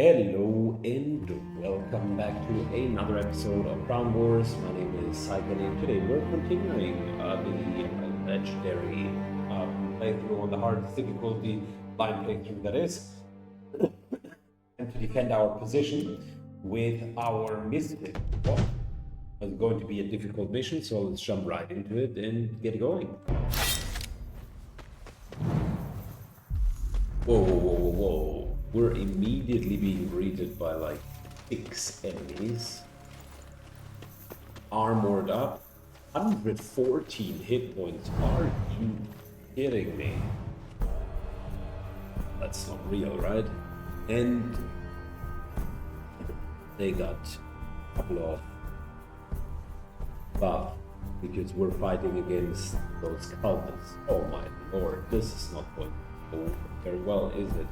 Hello and welcome back to another episode of Crown Wars. My name is Saiken and today we're continuing the legendary playthrough on the hardest difficulty, blind playthrough that is, and to defend our position with our mystic. Well, it's going to be a difficult mission, so let's jump right into it and get going. Whoa. We're immediately being greeted by like 6 enemies. Armored up. 114 hit points. Are you kidding me? That's not real, right? And they got a couple of buff because we're fighting against those cultists. Oh my lord, this is not going to go very well, is it?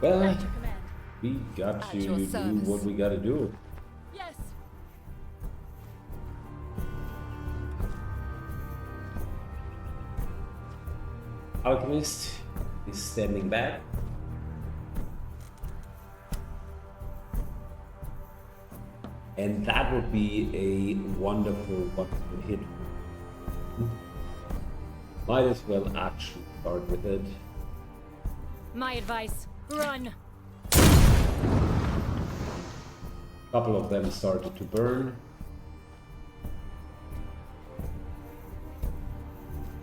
Well, we got to do what we gotta do. Yes. Alchemist is standing back. And that would be a wonderful hit. Might as well actually start with it. My advice, run. A couple of them started to burn.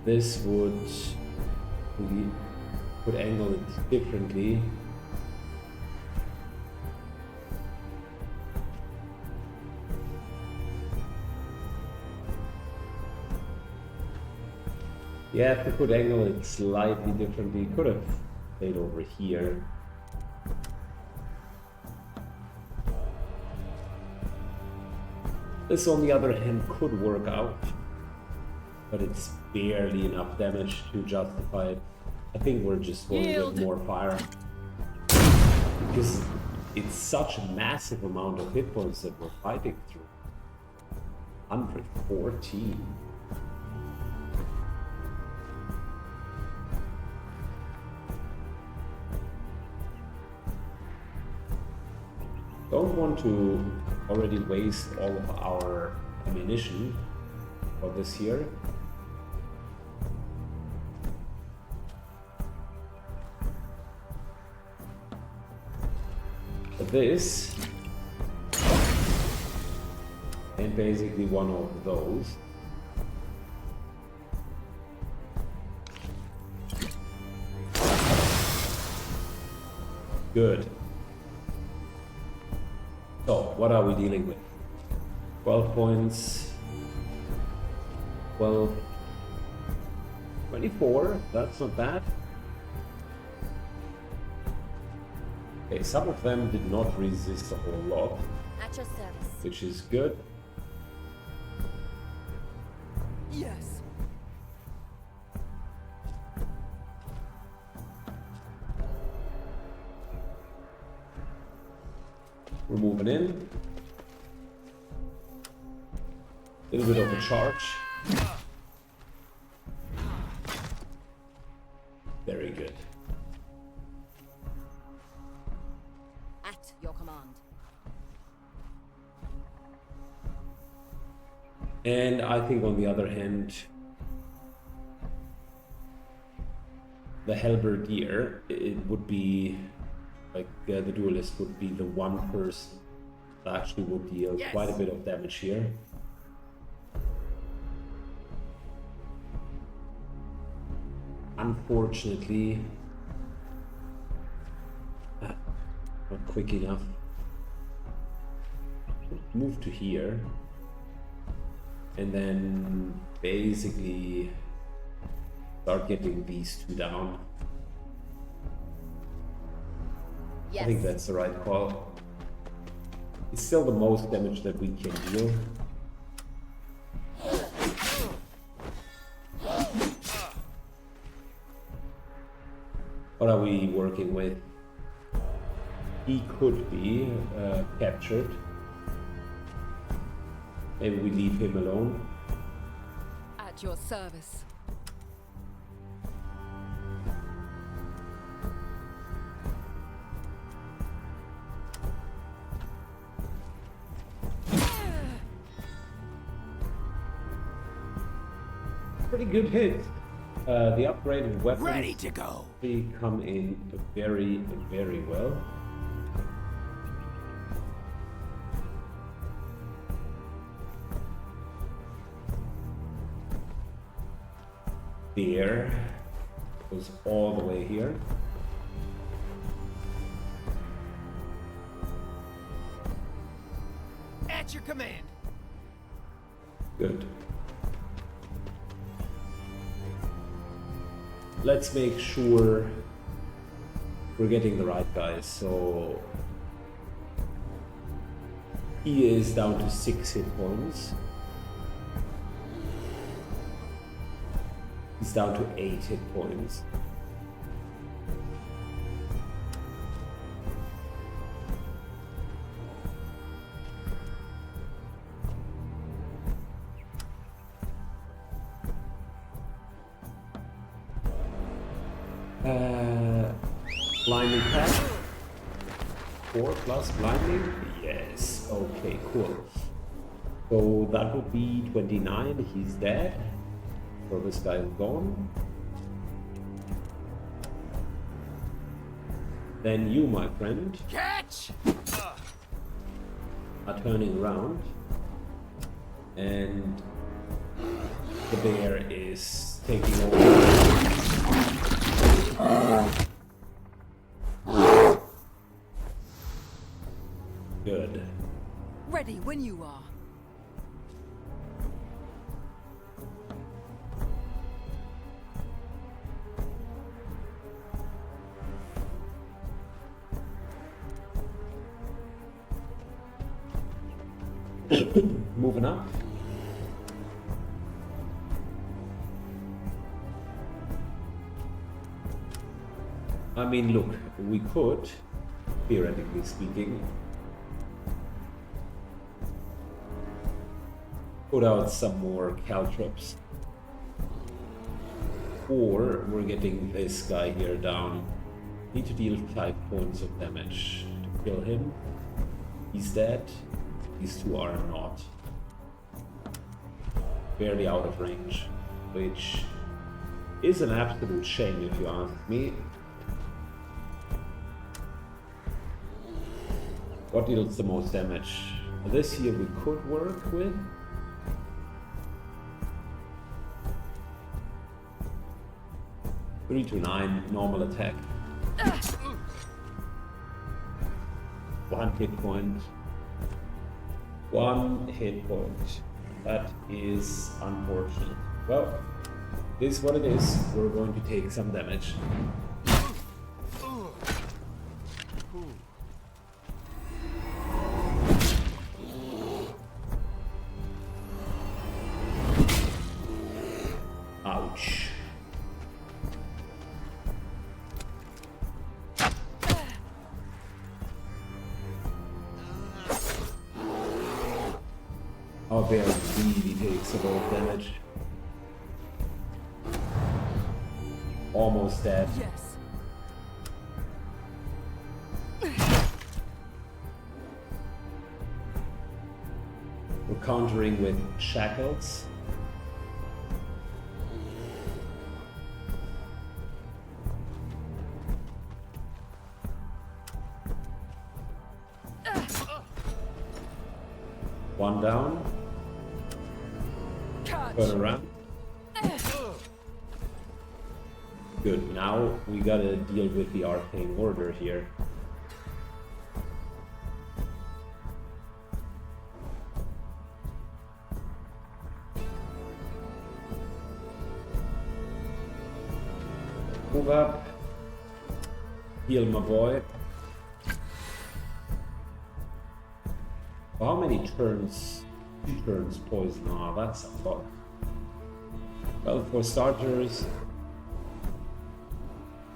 This would angle it differently. Yeah, if we could angle it slightly differently, could have stayed over here. This, on the other hand, could work out, but it's barely enough damage to justify it. I think we're just going with more fire. Because it's such a massive amount of hit points that we're fighting through. 114. Don't want to already waste all of our ammunition for this here. This and basically one of those. Good. So, what are we dealing with? 12 points. 12. 24. That's not bad. Okay, some of them did not resist a whole lot. At your service. Which is good. Yes. We're moving in. A little bit of a charge. Very good. At your command. And I think on the other hand, the halberdier, it would be like the duelist would be the one person that actually would deal quite a bit of damage here. Unfortunately, not quick enough. Move to here and then basically start getting these two down. Yes. I think that's the right call. It's still the most damage that we can deal. What are we working with? He could be captured. Maybe we leave him alone. At your service. pretty good hit. The upgraded weapons Ready to go. they come in very, very well. There goes all the way here. At your command. Good. Let's make sure we're getting the right guys. So he is down to 6 hit points. He's down to 8 hit points. Blinding pack. 4 plus blinding? Yes. Okay, cool. So that would be 29. He's dead. So this guy is gone. Then you, my friend, Catch! are turning around. And the bear is taking over. Good. Ready when you are. Moving up. I mean, look, we could, theoretically speaking, put out some more caltrops. Or we're getting this guy here down. Need to deal 5 points of damage to kill him. He's dead. These two are not. Barely out of range, which is an absolute shame if you ask me. What deals the most damage? This here we could work with. Three to 9 normal attack. 1 hit point. 1 hit point. That is unfortunate. Well, this is what it is. We're going to take some damage. Ouch. Our bear really takes a lot of damage. Almost dead. Yes. We're countering with shackles. One down. Turn around. Good, now we gotta deal with the arcane order here. Move up. Heal my boy. How many turns? 2 turns poison. Ah, that's a lot. Well, for starters,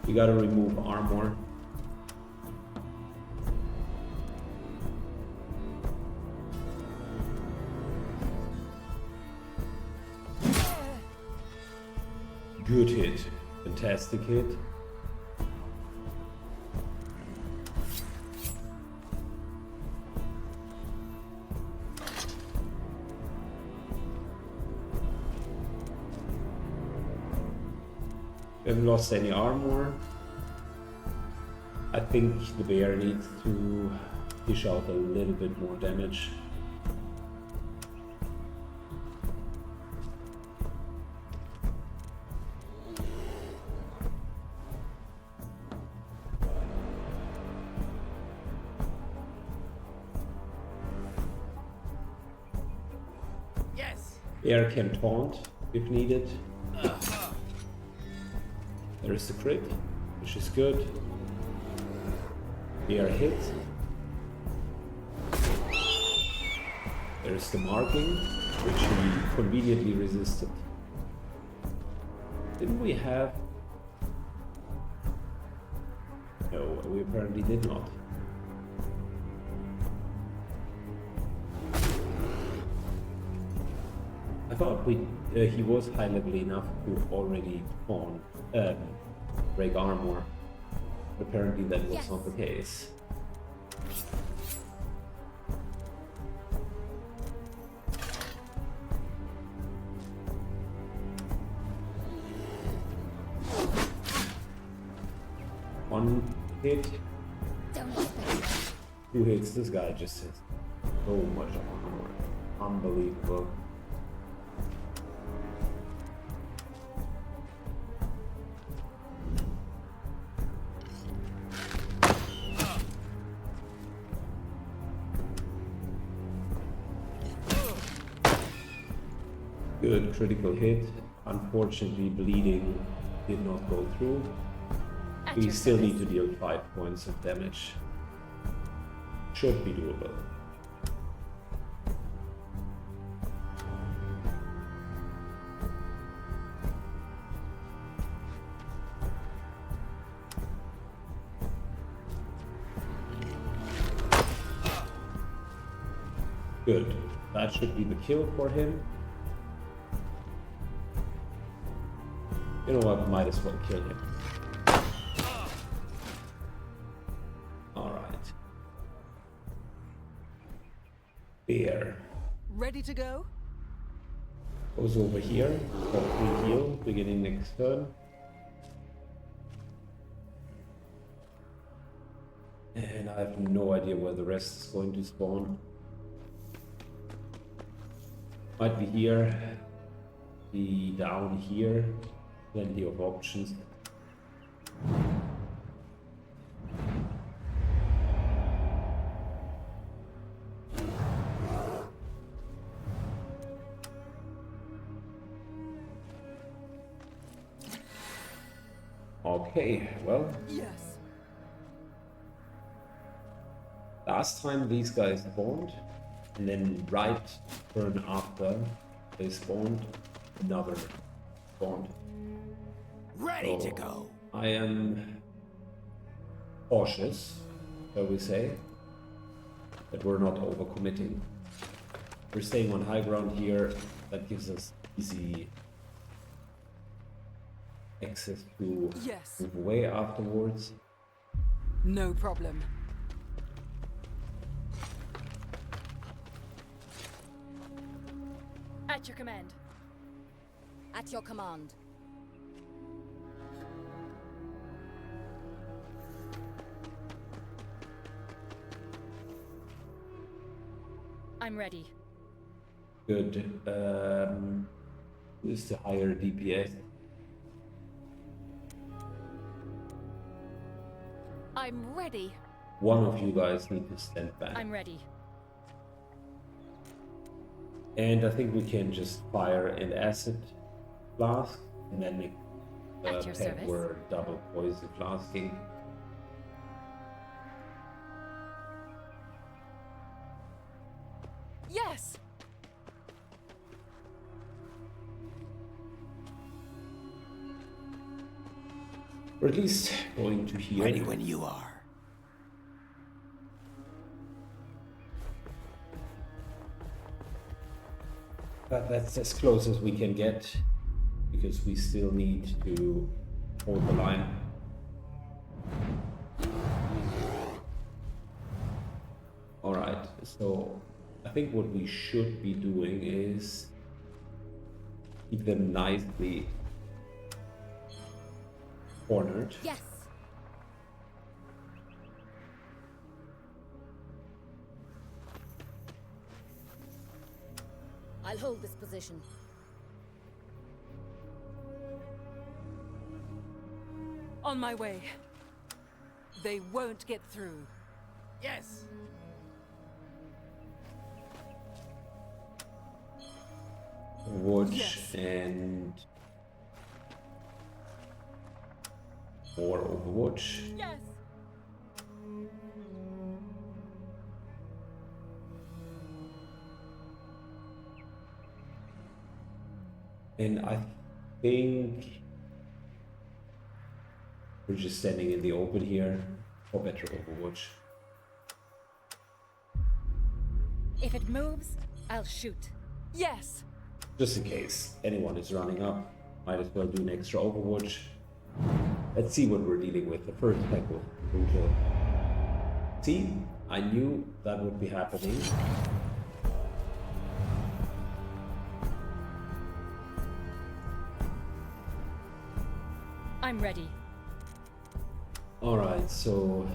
you gotta remove armor. Good hit. Fantastic hit. Haven't lost any armor. I think the bear needs to dish out a little bit more damage. Bear can taunt if needed. There is the crit, which is good. Bear hit. There is the marking, which he conveniently resisted. Didn't we have... No, we apparently did not. I thought he was high level enough to already taunt, break armor. Apparently that was not the case. One hit. Two hits. This guy just has so much armor. Unbelievable. Good critical hit. Unfortunately, bleeding did not go through. We still need to deal 5 points of damage. Should be doable. Good. That should be the kill for him. You know what, might as well kill him. Alright. Bear. Ready to go? Goes over here. Hopefully heal, beginning next turn. And I have no idea where the rest is going to spawn. Might be here. Be down here. Plenty of options. Okay, well. Yes. Last time these guys spawned, and then right turn after they spawned, another spawned. Ready to go. I am cautious, shall we say, that we're not overcommitting. We're staying on high ground here. That gives us easy access to move away afterwards. No problem. At your command. At your command. I'm ready. Good. Who's the higher DPS? I'm ready. One of you guys need to stand back. I'm ready. And I think we can just fire an acid flask and then make At your service. we're double poison flasking. Yes. Or at least going to here. Ready when you are. But that's as close as we can get, because we still need to hold the line. Alright, so I think what we should be doing is keep them nicely cornered. Yes. I'll hold this position. On my way. They won't get through. Yes. Watch Yes. and more Overwatch. Yes. And I think we're just standing in the open here, or better Overwatch. If it moves, I'll shoot. Yes. Just in case anyone is running up, might as well do an extra Overwatch. Let's see what we're dealing with. The first pack was brutal. See, I knew that would be happening. I'm ready. Alright, so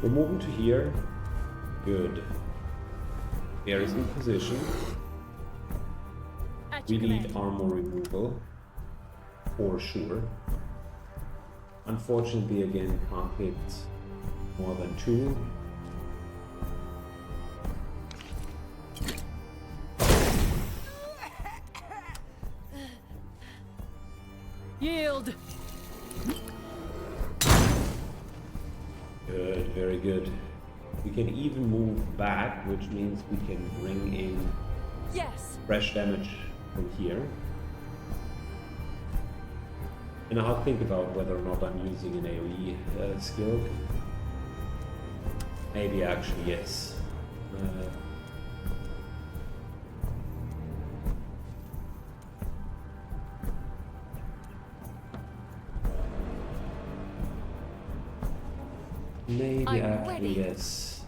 we're moving to here. Good. Bear is in position. At We your need command. armor removal, for sure. Unfortunately, again, can't hit more than 2. Yield. Good, very good. We can even move back, which means we can bring in Yes. fresh damage from here. And I'll think about whether or not I'm using an AoE skill. Maybe actually, yes. Maybe I'm actually, ready. yes.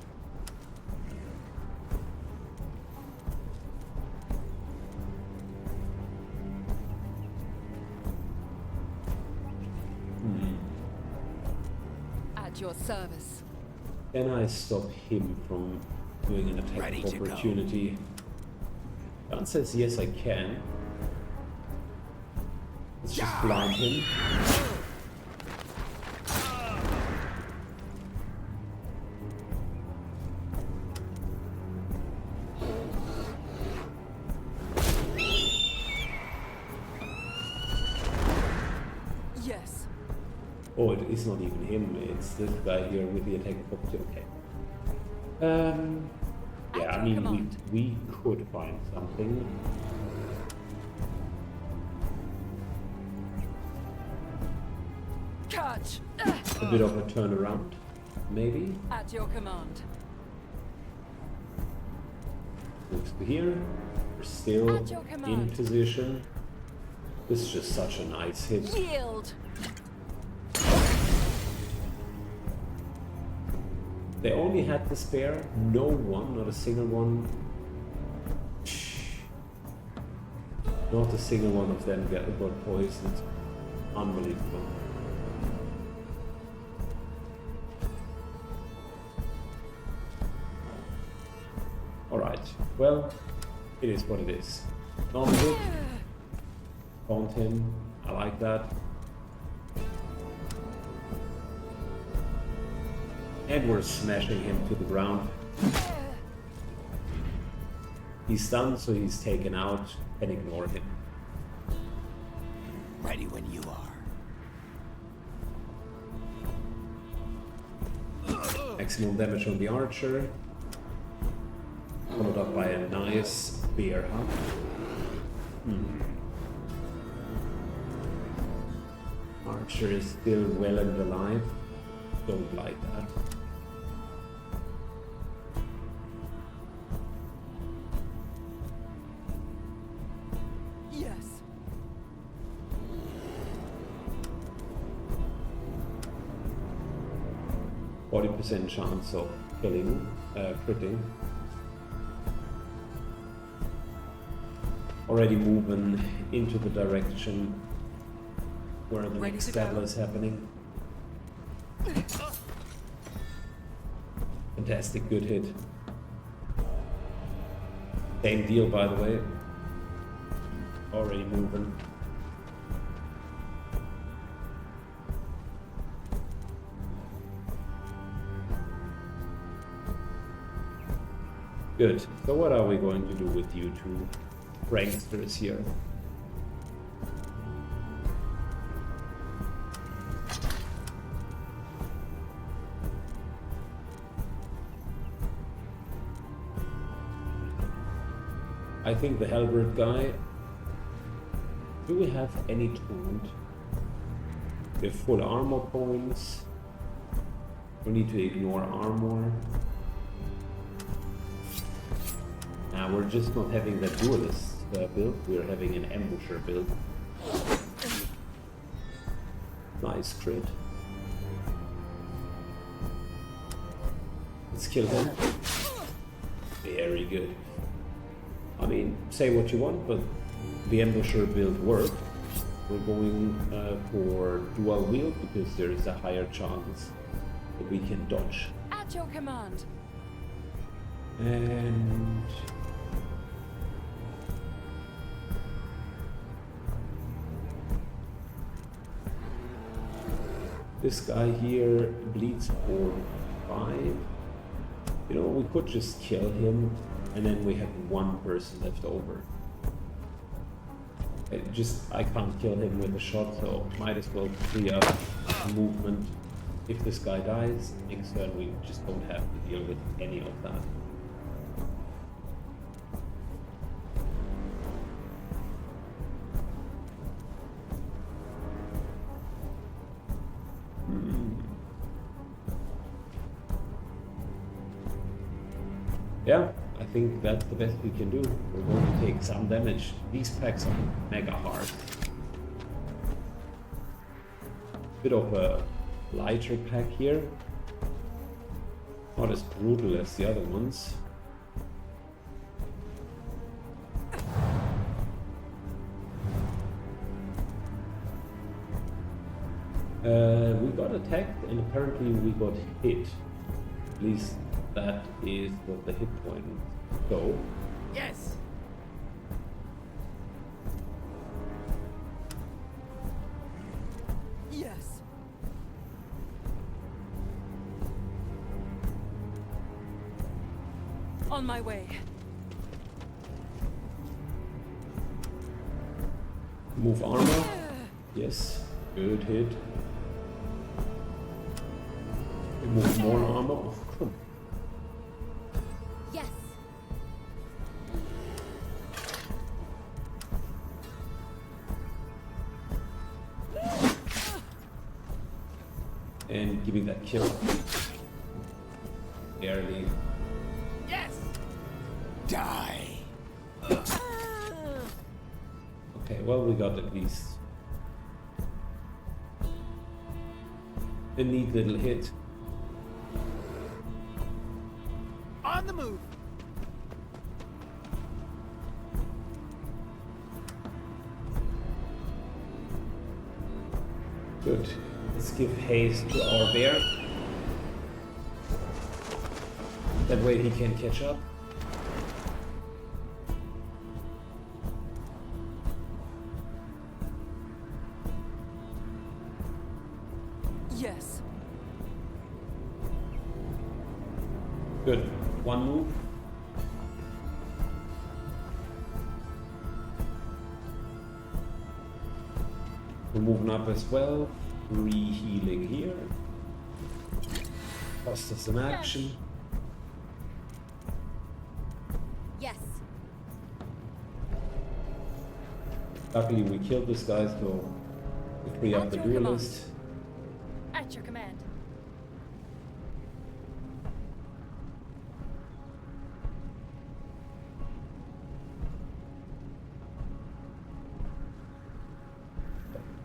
At your service. Can I stop him from doing an attack Ready of to go. opportunity? Dan says yes, I can. Let's just blind him. Yes. Oh, it is not even him. It's this guy here with the attack of opportunity. Okay. Yeah, I At your mean, command. we could find something. Catch. A bit of a turnaround, maybe. At your command. Moves to here. We're still At your in command. position. This is just such a nice hit. Yield. They only had the spare. No one, not a single one. Not a single one of them got poisoned. Unbelievable. Alright, well, it is what it is. Normal hit. Taunt him. I like that. And we're smashing him to the ground. He's stunned, so he's taken out, and ignore him. Ready when you are. Maximum damage on the archer. Followed up by a nice bear hunt. Archer is still well and alive. Don't like that. Yes. 40% chance of killing, critting. Already moving into the direction where the Ready next to go? battle is happening. Fantastic, good hit. Same deal, by the way. Already moving. Good. So what are we going to do with you two pranksters here? I think the halberd guy. Do we have any tuned? We have full armor points. We need to ignore armor. Now we're just not having the duelist build, we're having an ambusher build. Nice crit. Let's kill him. Very good. I mean, say what you want, but the ambusher build worked. We're going for dual wield because there is a higher chance that we can dodge. At your command. And this guy here bleeds for 5. You know, we could just kill him and then we have one person left over. I can't kill him with a shot, so might as well free up movement. If this guy dies, next turn we just don't have to deal with any of that. Yeah, I think that's the best we can do. We're going to take some damage. These packs are mega hard. Bit of a lighter pack here. Not as brutal as the other ones. We got attacked and apparently we got hit. At least that is what the hit point go. Yes. Yes. On my way. Move armor. Yes. Good hit. Move more armor. Oh, come. Yes. And giving that kill. Barely. Yes. Die. Okay, well, we got at least a neat little hit. On the move. Good. Let's give haste to our bear. That way he can catch up. Yes. Good. One move. We're moving up as well. Re-healing here. Cost us an action. Yes. Luckily we killed this guy, so we free up At the your command. duelist. At your command.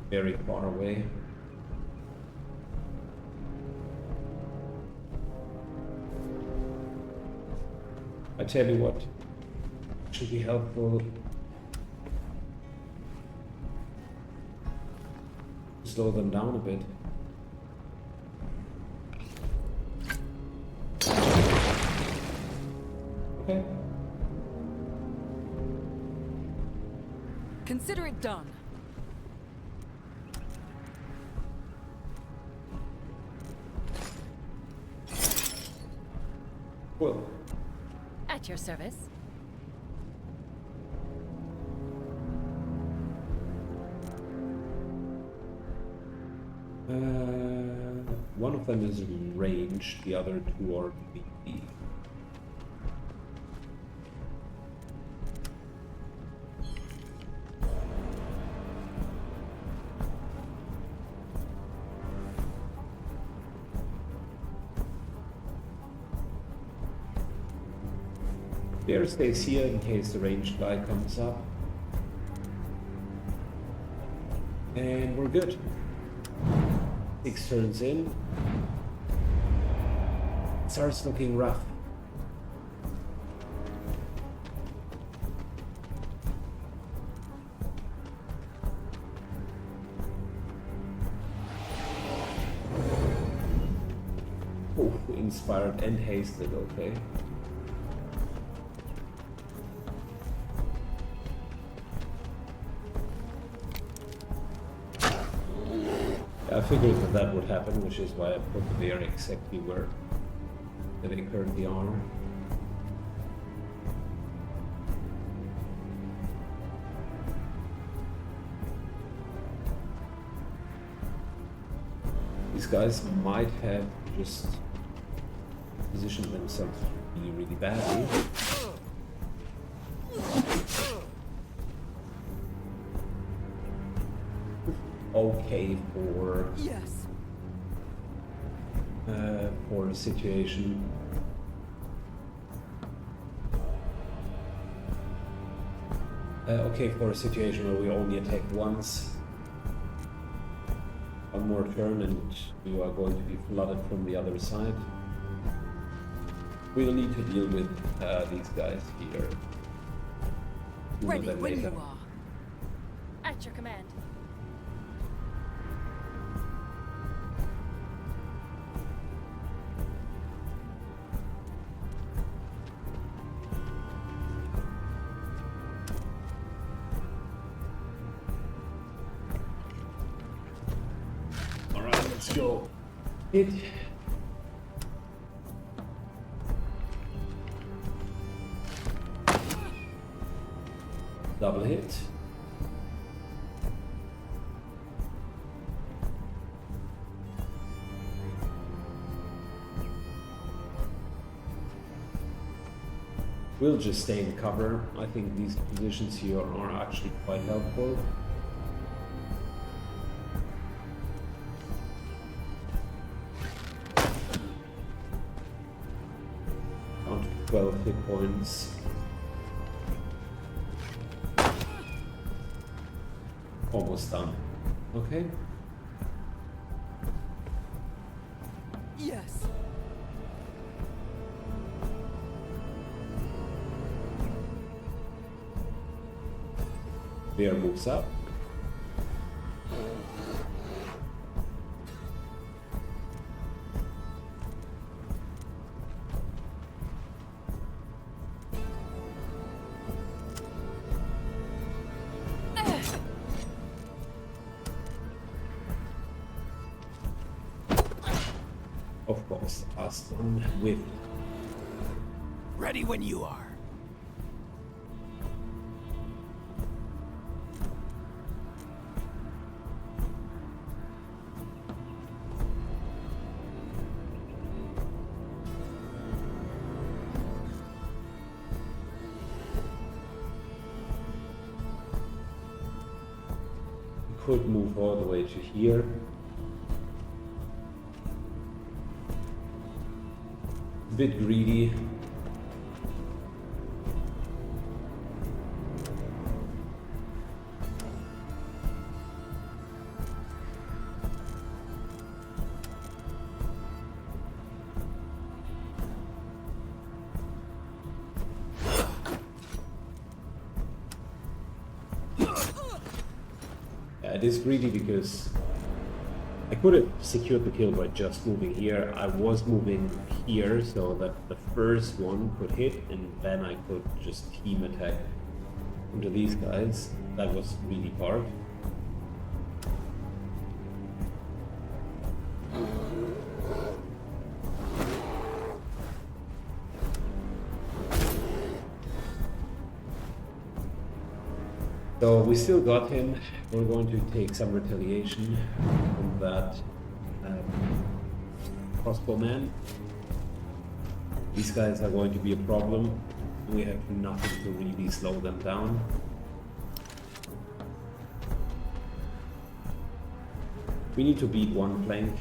Very far away. tell you what should be helpful. Slow them down a bit. Okay. Consider it done. Well, At your service. one of them is ranged, the other two are BB. Bear stays here in case the ranged guy comes up. And we're good. 6 turns in. It starts looking rough. Oh, inspired and hasted, okay. I figured that that would happen, which is why I put the bear exactly where they currently are. These guys might have just positioned themselves really, really badly. Okay Yes. for a situation. Okay for a situation where we only attack once. One more turn and we are going to be flooded from the other side. We'll need to deal with these guys here. Sooner Ready than when later. you are. At your command. Alright, let's go. Hit. Double hit. We'll just stay in cover. I think these positions here are actually quite helpful. Down to 12 hit points. Almost done. Okay. Yes. Bear moves up. Of course, last one with Ready when you are. could move all the way to here. A bit greedy. It is greedy because I could have secured the kill by just moving here. I was moving here so that the first one could hit, and then I could just team attack into these guys. That was really hard. So we still got him. We're going to take some retaliation from that crossbowman. These guys are going to be a problem. We have nothing to really slow them down. We need to beat one flank.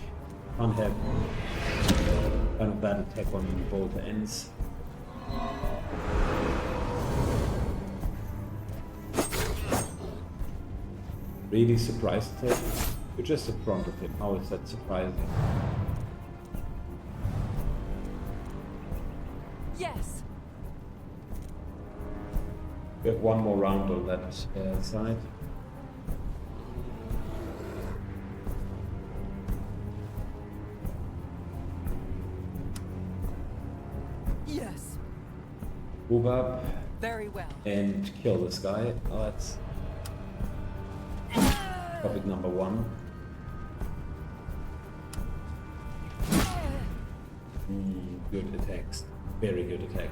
Can't have kind of that attack on both ends. Really surprised him. You're just in front of him. How is that surprising? Yes. We have one more round on that side. Yes. Move up Very well. and kill this guy. Oh, that's topic number one. Good attacks. Very good attack.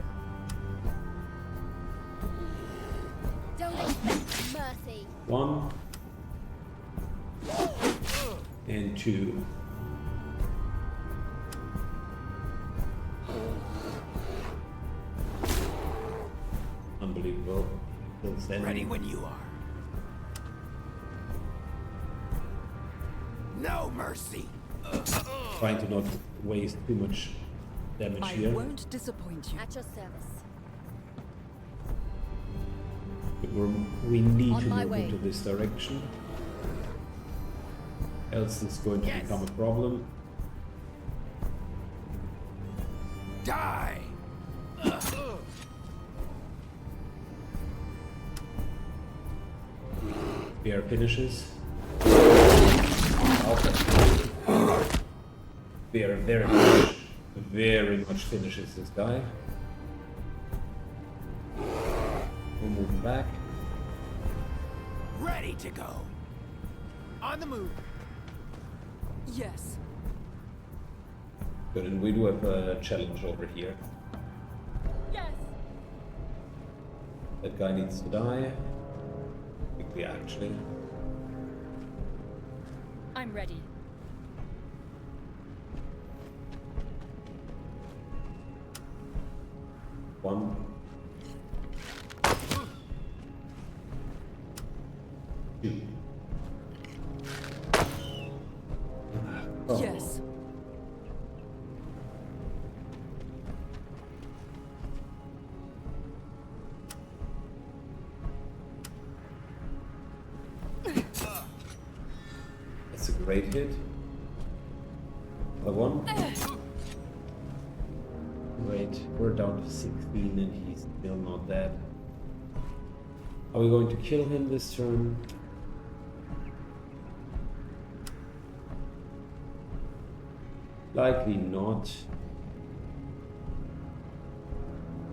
Don't expect mercy. 1 and 2. Unbelievable. Ready when you are. No mercy. Trying to not waste too much damage I here. won't disappoint you. At your service. We need On to my move way. into this direction. Else it's going to Yes. become a problem. Die. Bear finishes. Bear very much finishes this guy. We'll move back. Ready to go. On the move. Yes. Good, and we do have a challenge over here. Yes. That guy needs to die. Quickly, actually. I'm ready. One. Two. Oh. Yes. That's a great hit. Another one. Great. We're down to 16 and he's still not dead. Are we going to kill him this turn? Likely not.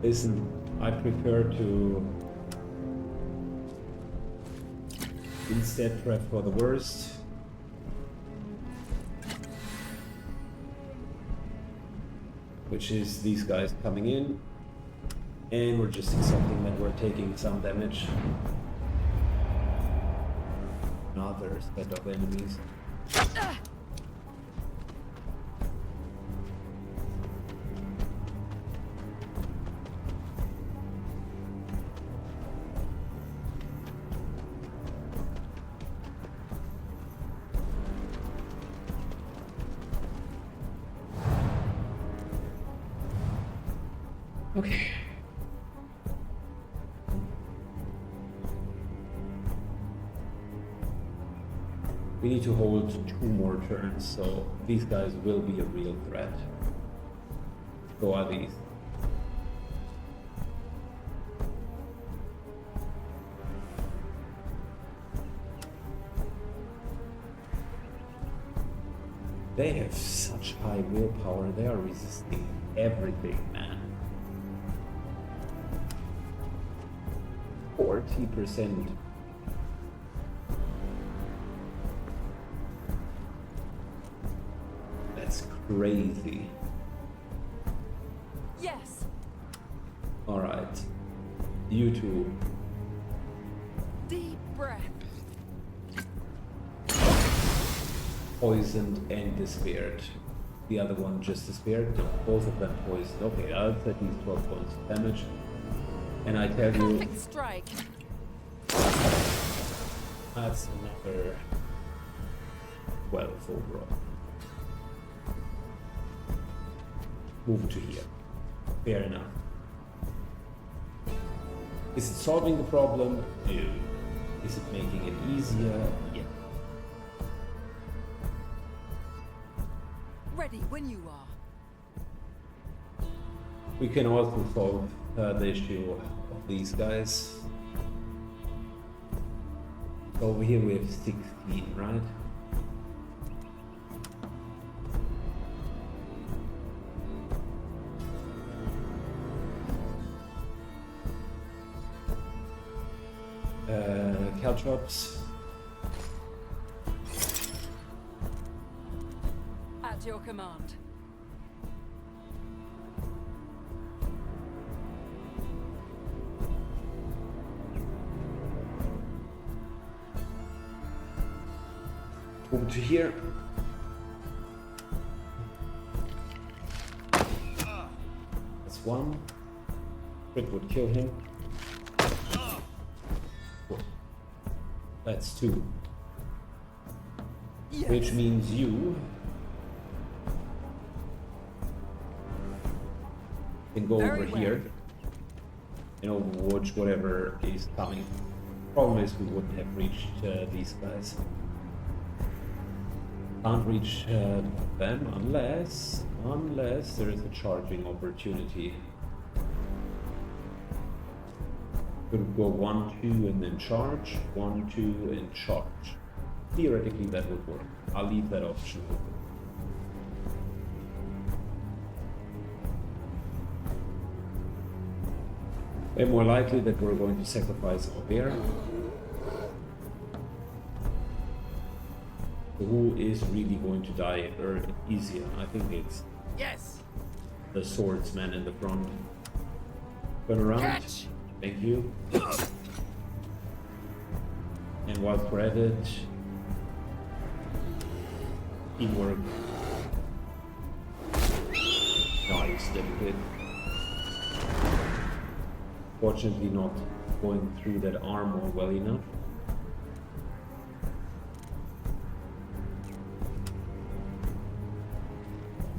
Listen, I prefer to instead prep for the worst. Which is these guys coming in, and we're just accepting that we're taking some damage. Another set of enemies. Okay. We need to hold 2 more turns, so these guys will be a real threat. So are these. They have such high willpower. They are resisting everything, man. 40%. That's crazy. Yes. All right, you two. Deep breath. Poisoned and despaired. The other one just despaired. No, both of them poisoned. Okay, that's at least 12 points of damage. And I tell you, Perfect strike. that's another 12 overall. Move to here. Fair enough. Is it solving the problem? No. Is it making it easier? Yeah. Ready when you are. We can also solve the issue of these guys. Over here we have 16, right? Caltrops. At your command. Over to here. That's one. Crit would kill him. That's two. Yes. Which means you can go Very over well. here and overwatch whatever is coming. Problem is we wouldn't have reached these guys. Can't reach them unless there is a charging opportunity. Could go 1, 2 and then charge, 1, 2 and charge. Theoretically that would work. I'll leave that option open. And more likely that we're going to sacrifice our bear. Who is really going to die easier? I think it's Yes. the swordsman in the front. Turn around. Catch. Thank you. And whilst we're at it, teamwork. Nice, little bit. Fortunately not going through that armor well enough.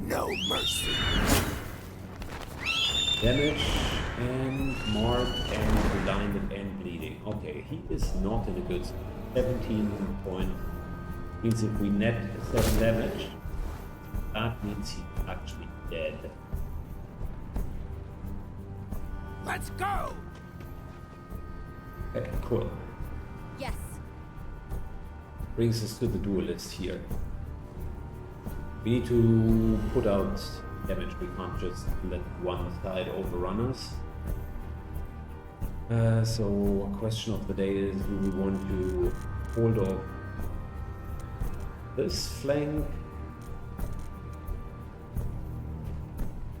No mercy. Damage and mark and blinded and bleeding. Okay, he is not in a good 17 point. Means if we net 7 damage, that means he's actually dead. Let's go. Okay, cool. Yes. Brings us to the duelist here. We need to put out damage. We can't just let one side overrun us. So question of the day is, do we want to hold off this flank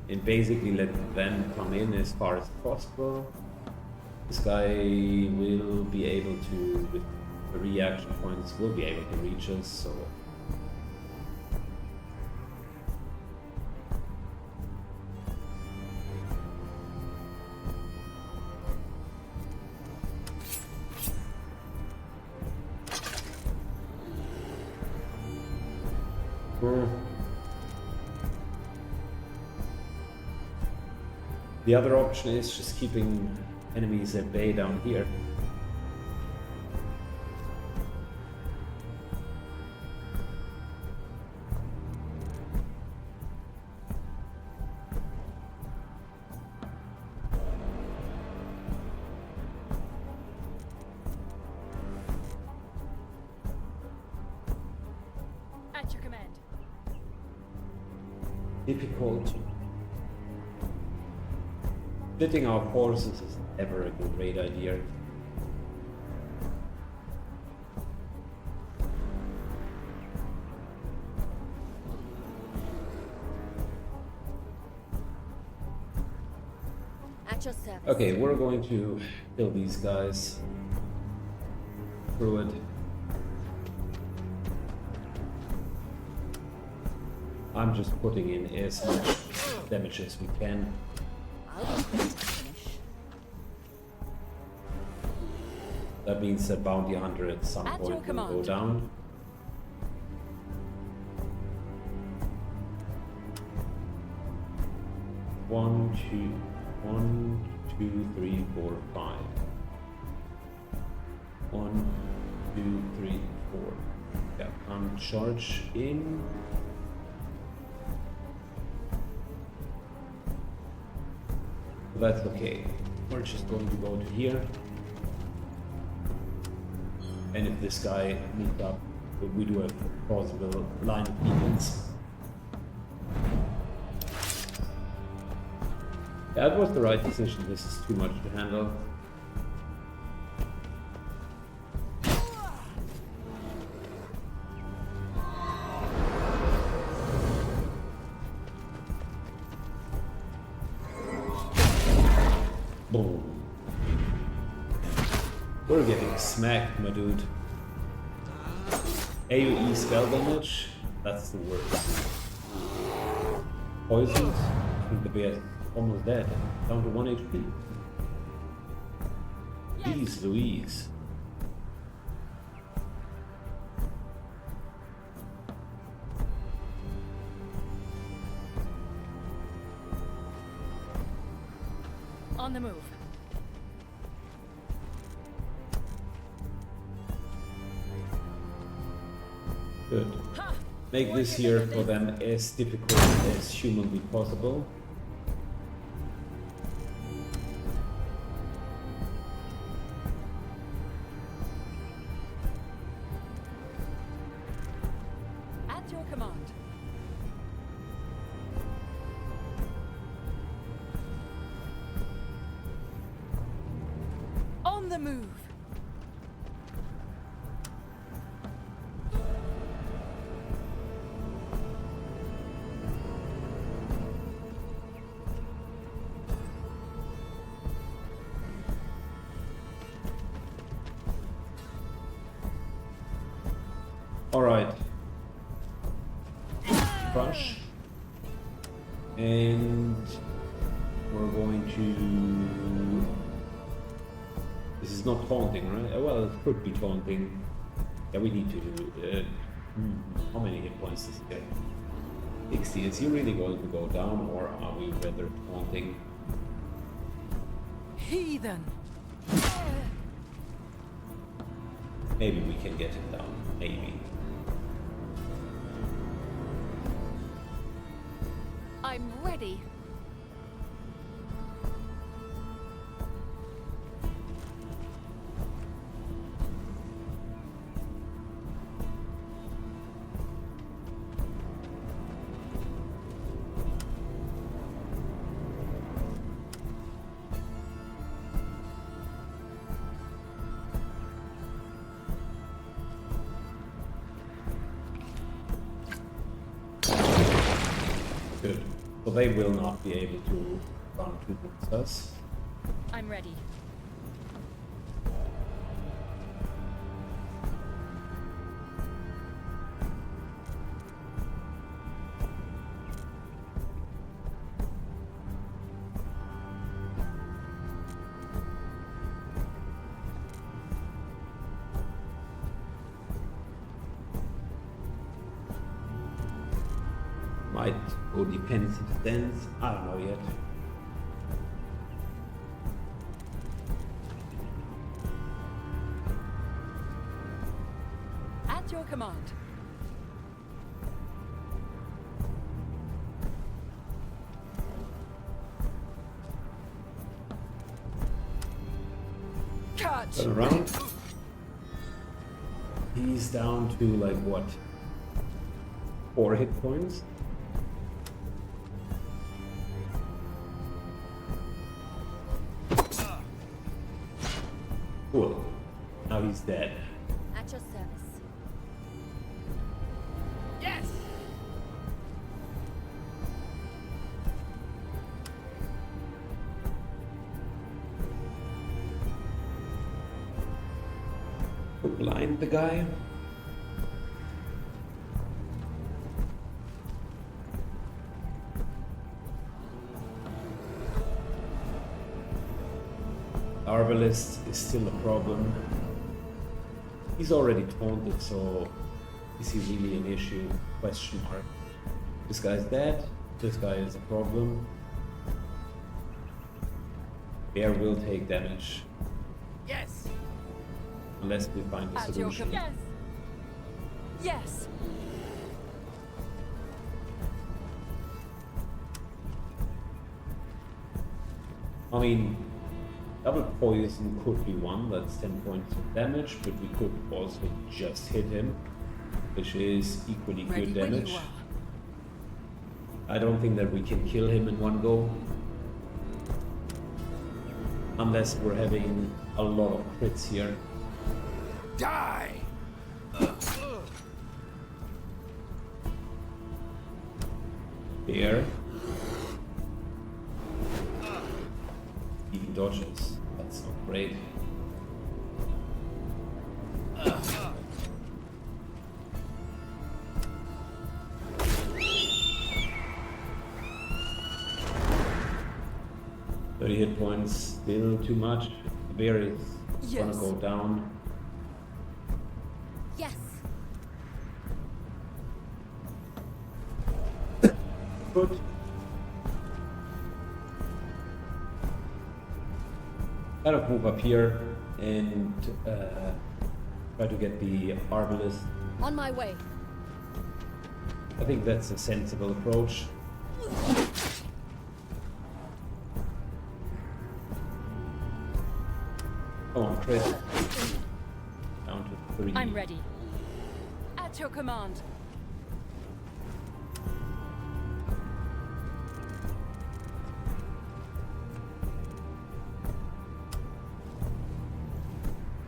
and basically let them come in as far as possible? This guy will be able to, with the reaction points, will be able to reach us, so the other option is just keeping enemies at bay down here. At your command. difficult. Splitting our forces is never a great idea. At your service. Okay, we're going to kill these guys. Through it. I'm just putting in as much damage as we can. I'll be quick to finish. That means that bounty hunter at some At your point will go command. down. One, two, three, four, five. 1, 2, 3, 4. Yeah, charge in. That's okay. We're just going to go to here. And if this guy meets up, we do have a possible line of defense. That was the right decision. This is too much to handle. Boom. We're getting smacked, my dude. AoE spell damage, that's the worst. Poisoned, I think the bear is almost dead, down to 1 HP. Jeez Louise. On the move. Good. Make this here for them as difficult as humanly possible. At your command. On the move. All right. Crush. And we're going to... This is not taunting, right? Well, it could be taunting. Yeah, we need to do... how many hit points does he get? 60. Is he really going to go down, or are we rather taunting? Heathen. Maybe we can get him down. Maybe. I'm ready. Good. So they will not be able to run towards us. I'm ready. Might go depends if it ends. I don't know yet. At your command. Cut. Turn around. He's down to like what? 4 hit points. He's dead. At your service. Yes! Blind the guy. Arbalist is still a problem. He's already taunted, so is he really an issue? Question mark. This guy's dead. This guy is a problem. Bear will take damage Yes! unless we find a At your solution. command. Yes. I mean, double poison could be one, that's 10 points of damage, but we could also just hit him, which is equally Ready good when damage. you are. I don't think that we can kill him in one go. Unless we're having a lot of crits here. Die! Bear. He dodges. That's not great. Hit points, still too much. The bear is gonna Yes. go down. Yes. Good. Kind of move up here and try to get the arbalist. On my way. I think that's a sensible approach. Come on, Chris. Down to 3. I'm ready. At your command.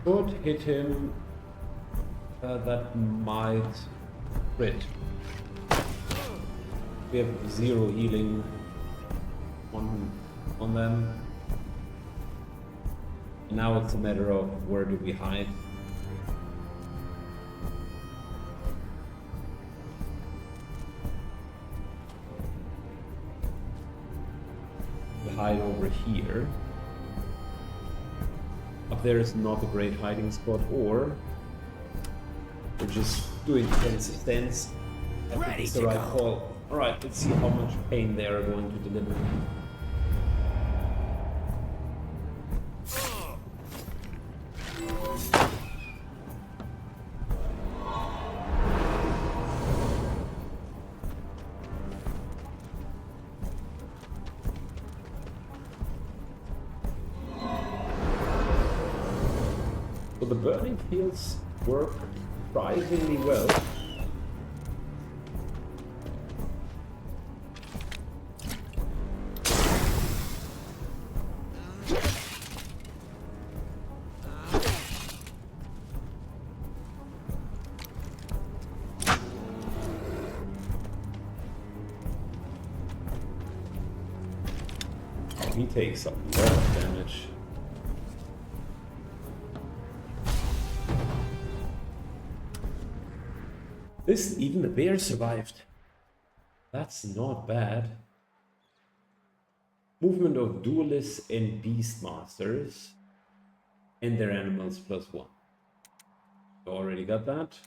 Could hit him. That might crit. We have 0 healing on them. Now it's a matter of where do we hide. We hide over here. Up there is not a great hiding spot, or we're just doing defensive stance. I think Ready it's the to right go. call. Alright, let's see how much pain they are going to deliver. So the burning fields work surprisingly well. He takes a lot of damage. This, even the bear survived. That's not bad. Movement of duelists and beastmasters and their animals +1. Already got that.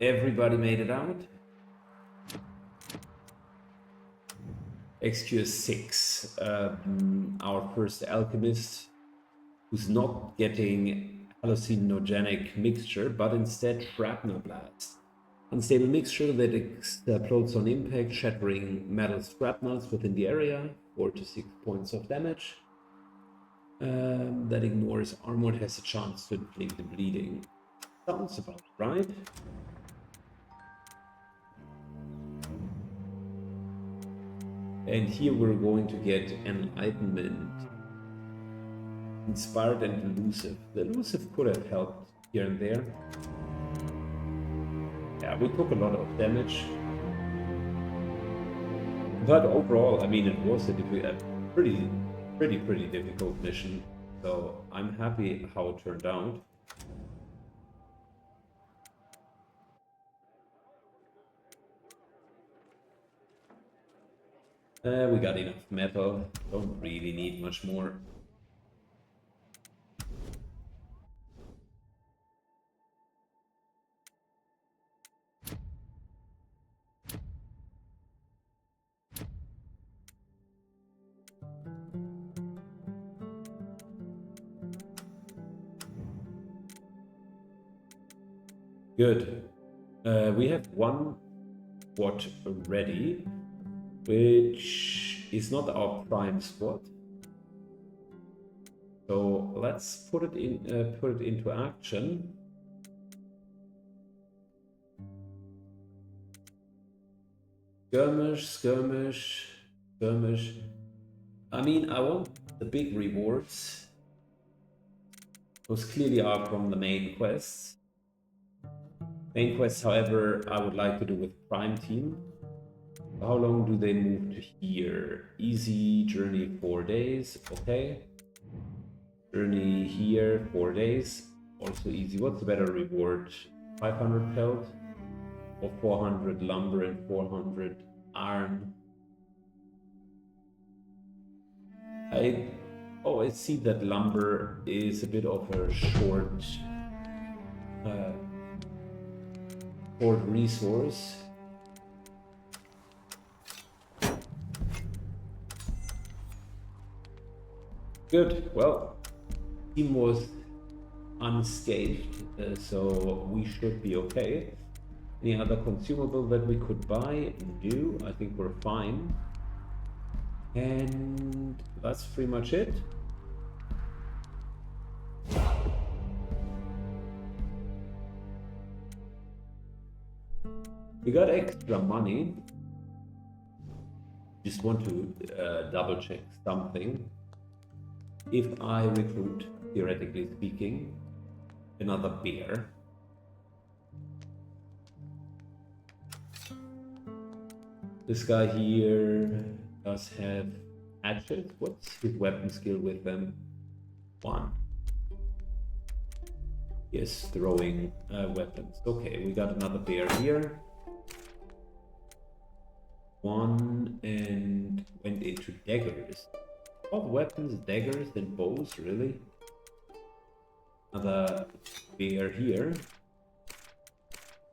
Everybody made it out. XQ6, our first alchemist, who's not getting hallucinogenic mixture, but instead shrapnel blast. Unstable mixture that explodes on impact, shattering metal shrapnels within the area, 4 to 6 points of damage. That ignores armored, has a chance to inflict the bleeding. Sounds about right. And here we're going to get enlightenment. Inspired and elusive. The elusive could have helped here and there. Yeah, we took a lot of damage. But overall, I mean, it was a pretty difficult mission. So I'm happy how it turned out. We got enough metal. Don't really need much more. Good. We have one squad ready, which is not our prime squad. So let's put it into action. Skirmish, skirmish, skirmish. I mean, I want the big rewards. Those clearly are from the main quests. Main quests, however, I would like to do with Prime Team. How long do they move to here? Easy journey 4 days, okay. Journey here 4 days, also easy. What's the better reward? 500 pelt or 400 lumber and 400 iron? I always see that lumber is a bit of a short resource. Good. Well, team was unscathed, so we should be okay. Any other consumable that we could buy? No, I think we're fine. And that's pretty much it. We got extra money. Just want to double check something. If I recruit, theoretically speaking, another bear, this guy here does have hatchets. What's his weapon skill with them? 1. Yes, throwing weapons. Okay, we got another bear here. 1 and went into daggers. All weapons, daggers and bows, really? Another bear here.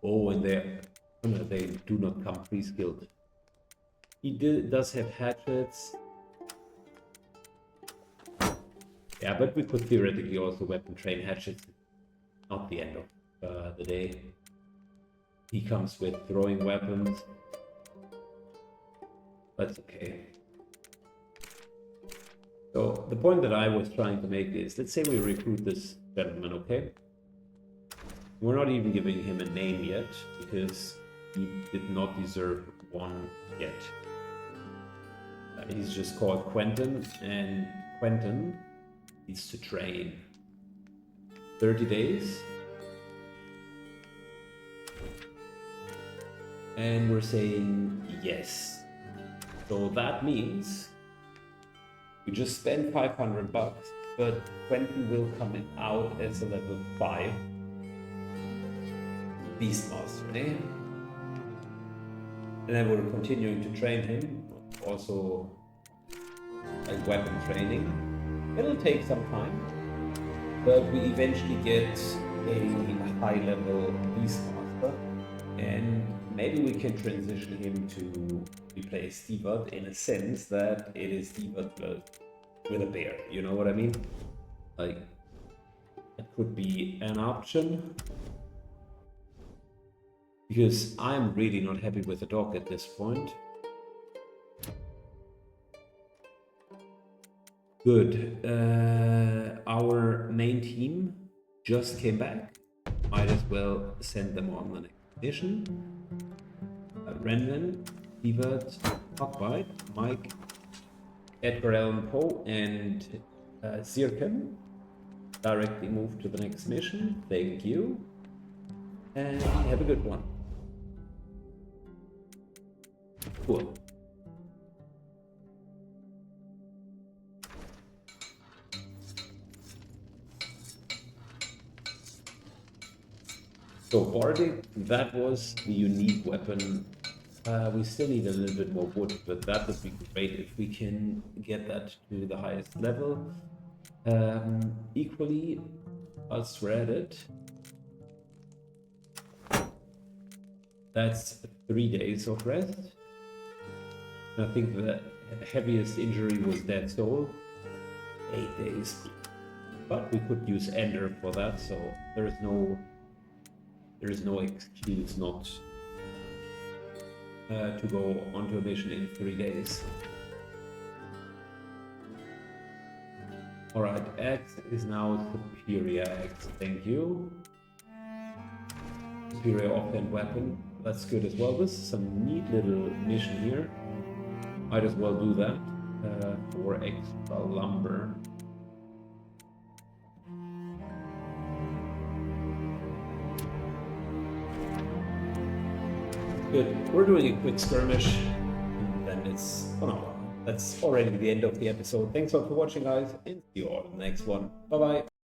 Oh, and they do not come pre-skilled. He does have hatchets. Yeah, but we could theoretically also weapon train hatchets. Not the end of the day. He comes with throwing weapons. That's okay. So the point that I was trying to make is, let's say we recruit this gentleman, okay? We're not even giving him a name yet, because he did not deserve one yet. He's just called Quentin, and Quentin needs to train 30 days. And we're saying yes. So that means we just spent 500 bucks, but Quentin will come out as a level 5 Beastmaster, eh? And then we're continuing to train him, also like weapon training. It'll take some time, but we eventually get a high level Beastmaster, and maybe we can transition him to replace Stevart in a sense that it is Stevart with a bear, you know what I mean? Like, that could be an option. Because I'm really not happy with the dog at this point. Good. Our main team just came back. Might as well send them on the next mission. Rendon, Stevart, Cockbite, Mike, Edgar Allan Poe, and Zirkin directly move to the next mission. Thank you. And have a good one. Cool. So Bardic, that was the unique weapon. We still need a little bit more wood, but that would be great if we can get that to the highest level. Equally, I'll thread it. That's 3 days of rest. I think the heaviest injury was Dead Soul. 8 days. But we could use Ender for that, so there is no excuse not to go onto a mission in 3 days. Alright, X is now Superior X, thank you. Superior offhand weapon, that's good as well. This is some neat little mission here. Might as well do that for extra lumber. Good. We're doing a quick skirmish, and then it's... oh no, that's already the end of the episode. Thanks all for watching, guys, and see you all in the next one. Bye-bye.